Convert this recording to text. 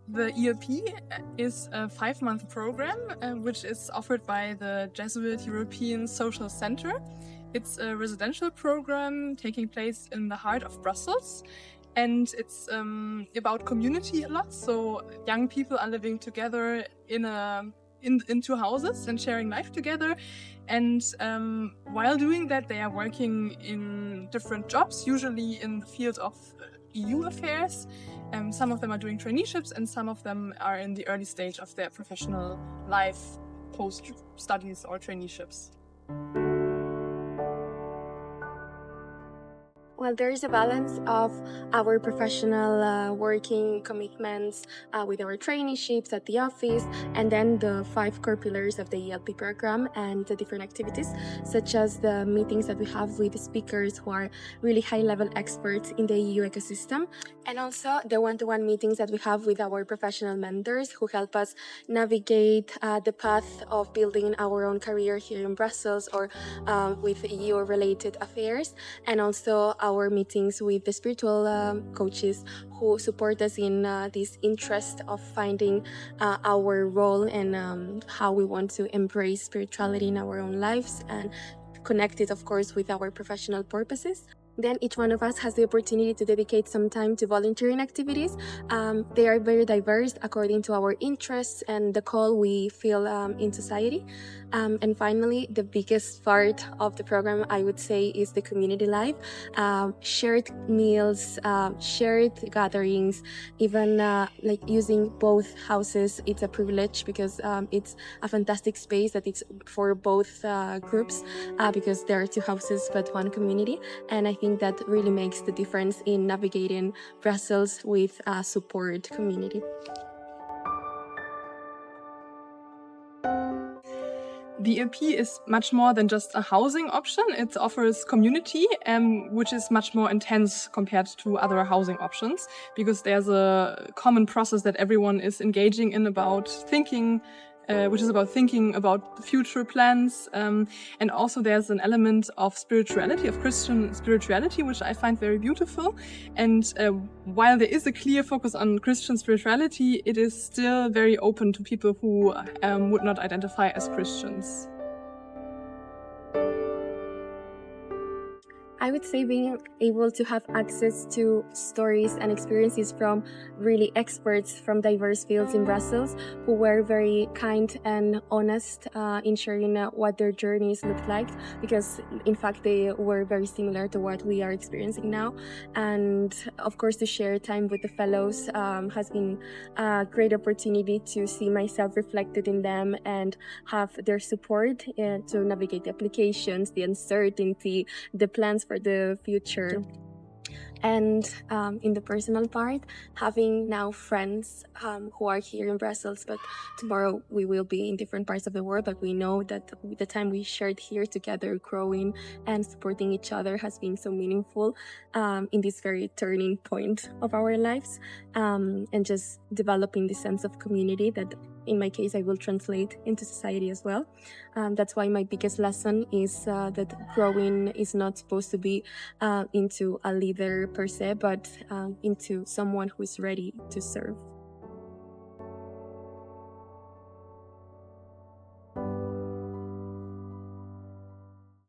The ELP is a 5-month program which is offered by the Jesuit European Social Center. It's a residential program taking place in the heart of Brussels, and it's about community a lot. So young people are living together in two houses and sharing life together. And while doing that, they are working in different jobs, usually in the field of EU affairs. Some of them are doing traineeships, and some of them are in the early stage of their professional life, post-studies or traineeships. Well, there is a balance of our professional working commitments with our traineeships at the office, and then the 5 core pillars of the ELP program and the different activities, such as the meetings that we have with the speakers who are really high-level experts in the EU ecosystem, and also the one-to-one meetings that we have with our professional mentors who help us navigate the path of building our own career here in Brussels or with EU-related affairs, and also our meetings with the spiritual coaches who support us in this interest of finding our role and how we want to embrace spirituality in our own lives and connect it, of course, with our professional purposes. Then each one of us has the opportunity to dedicate some time to volunteering activities. They are very diverse according to our interests and the call we feel in society. And finally, the biggest part of the program, I would say, is the community life. Shared meals, shared gatherings, even like using both houses. It's a privilege because it's a fantastic space that it's for both groups because there are 2 houses but 1 community. And I think that really makes the difference in navigating Brussels with a support community. The ELP is much more than just a housing option. It offers community, which is much more intense compared to other housing options, because there's a common process that everyone is engaging in about thinking, which is about thinking about future plans. And also there's an element of spirituality, of Christian spirituality, which I find very beautiful. And while there is a clear focus on Christian spirituality, it is still very open to people who would not identify as Christians. I would say being able to have access to stories and experiences from really experts from diverse fields in Brussels who were very kind and honest in sharing what their journeys looked like, because in fact they were very similar to what we are experiencing now. And of course, to share time with the fellows has been a great opportunity to see myself reflected in them and have their support to navigate the applications, the uncertainty, the plans for the future. And in the personal part, having now friends who are here in Brussels, but tomorrow we will be in different parts of the world, but we know that the time we shared here together, growing and supporting each other, has been so meaningful in this very turning point of our lives, and just developing this sense of community that in my case I will translate into society as well. That's why my biggest lesson is that growing is not supposed to be into a leader per se, but into someone who is ready to serve.